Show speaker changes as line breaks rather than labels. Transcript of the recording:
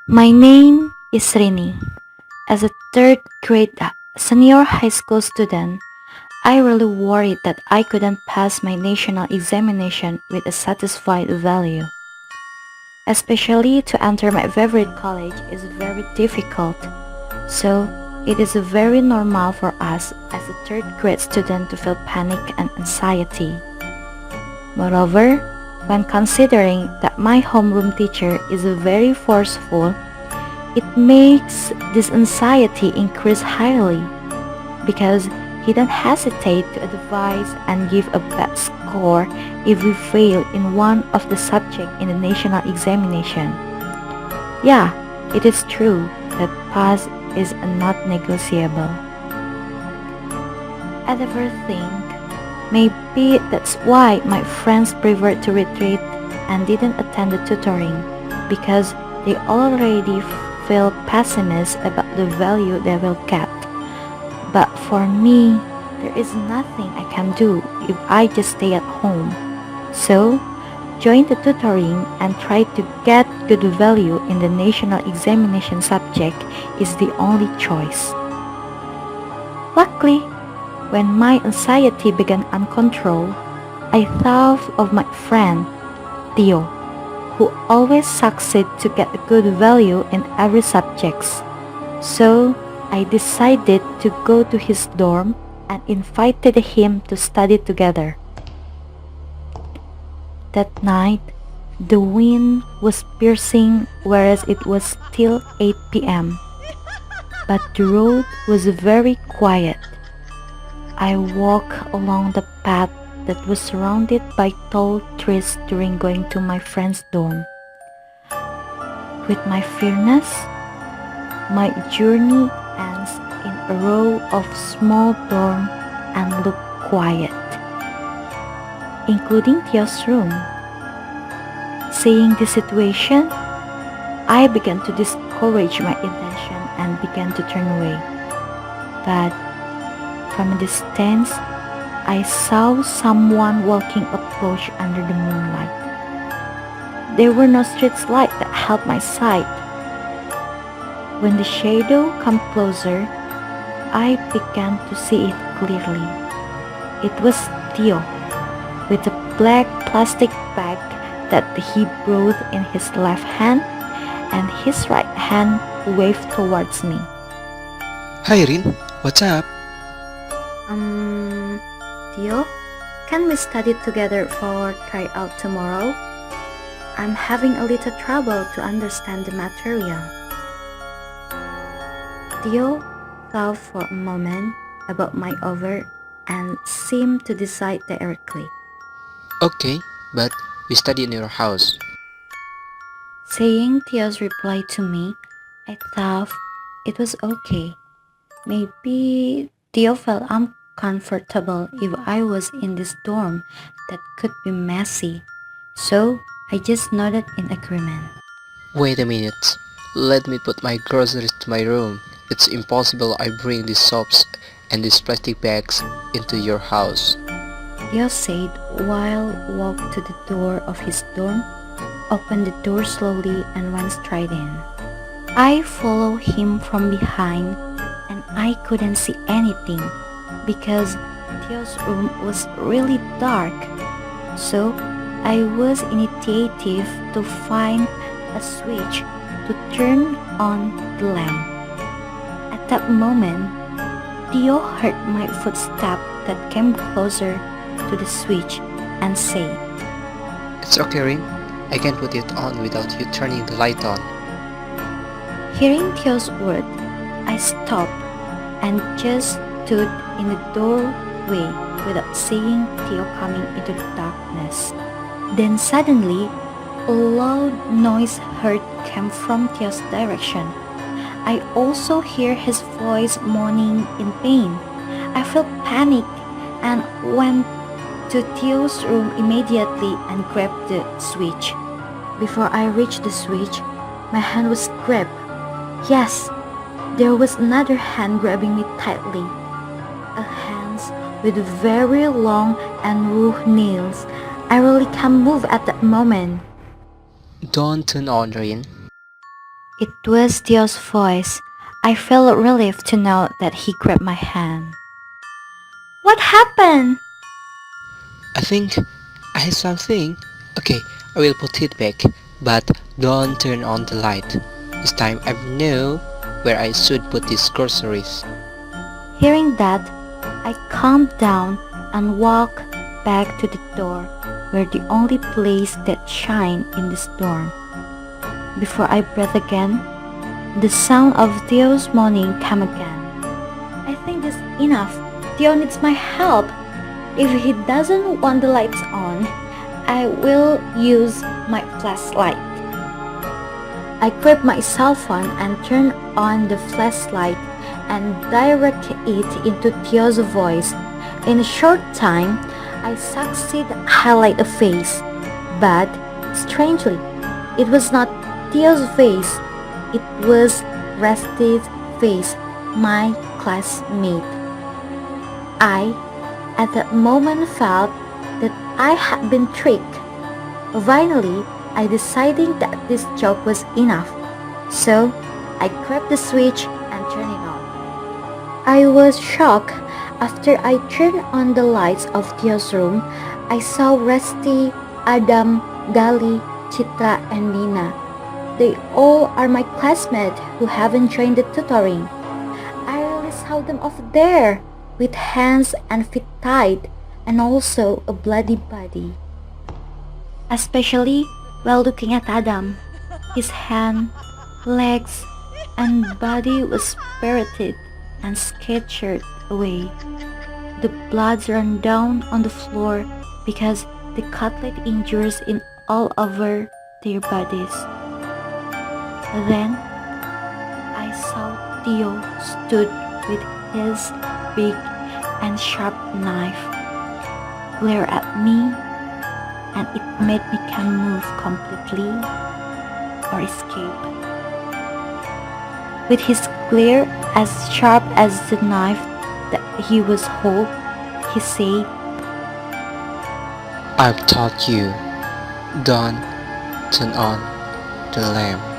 My name is Rini. As a third grade senior high school student, I really worried that I couldn't pass my national examination with a satisfied value. Especially to enter my favorite college is very difficult. So, it is very normal for us as a third grade student to feel panic and anxiety. Moreover, when considering that my homeroom teacher is very forceful, it makes this anxiety increase highly because he don't hesitate to advise and give a bad score if we fail in one of the subjects in the national examination. Yeah, it is true that pass is not negotiable. I ever think maybe that's why my friends prefer to retreat and didn't attend the tutoring because they already feel pessimist about the value they will get. But for me, there is nothing I can do if I just stay at home. So, join the tutoring and try to get good value in the national examination subject is the only choice. Luckily, when my anxiety began uncontrolled, I thought of my friend, Theo, who always succeeds to get a good value in every subject. So, I decided to go to his dorm and invited him to study together. That night, the wind was piercing whereas it was still 8 p.m. But the road was very quiet. I walked along the path that was surrounded by tall trees during going to my friend's dorm. With my fearness, my journey ends in a row of small dorms and look quiet, including Theo's room. Seeing the situation, I began to discourage my intention and began to turn away. But from a distance, I saw someone walking approach under the moonlight. There were no street lights that helped my sight. When the shadow came closer, I began to see it clearly. It was Theo, with a black plastic bag that he brought in his left hand, and his right hand waved towards me.
Hi Rin, what's up?
Theo, can we study together for tryout tomorrow? I'm having a little trouble to understand the material. Theo thought for a moment about my offer and seemed to decide directly.
Okay, but we study in your house.
Saying Theo's reply to me, I thought it was okay. Maybe Theo felt uncomfortable if I was in this dorm that could be messy. So I just nodded in agreement.
Wait a minute. Let me put my groceries to my room. It's impossible I bring these soaps and these plastic bags into your house.
Theo said while walked to the door of his dorm, opened the door slowly and went straight in. I followed him from behind and I couldn't see anything because Theo's room was really dark. So I was initiative to find a switch to turn on the lamp. At that moment, Theo heard my footstep that came closer to the switch and said,
It's okay Rin, I can put it on without you turning the light on.
Hearing Theo's word, I stopped and just stood in the doorway without seeing Theo coming into the darkness. Then suddenly, a loud noise heard came from Theo's direction. I also hear his voice moaning in pain. I felt panic and went to Theo's room immediately and grabbed the switch. Before I reached the switch, my hand was grabbed. Yes, there was another hand grabbing me tightly. A hand with very long and raw nails. I really can't move at that moment.
Don't turn on Rin.
It was Theo's voice. I felt relieved to know that he grabbed my hand. What happened?
I think I have something. Okay, I will put it back, but don't turn on the light. This time I know where I should put these groceries.
Hearing that, I calmed down and walked back to the door where the only place that shined in the storm. Before I breathed again, the sound of Theo's moaning came again. I think that's enough. Theo needs my help. If he doesn't want the lights on, I will use my flashlight. I grabbed my cell phone and turned on the flashlight and directed it into Theo's voice. In a short time, I succeeded to highlight a face, but strangely, it was not Theo's face. It was Reza's face, my classmate. I, at that moment, felt that I had been tricked. Finally, I decided that this joke was enough, so I grabbed the switch and turned it on. I was shocked. After I turned on the lights of Theo's room, I saw Resti, Adam, Gali, Chitra, and Nina. They all are my classmates who haven't joined the tutoring. I really saw them over there, with hands and feet tied, and also a bloody body. Especially while looking at Adam. His hand, legs, and body was spirited and scattered away. The blood ran down on the floor because the cutlet injuries in all over their bodies. Then I saw Theo stood with his big and sharp knife glare at me, and it made me can't move completely or escape. With his glare as sharp as the knife that he was holding, he said,
I've taught you, don't turn on the lamp.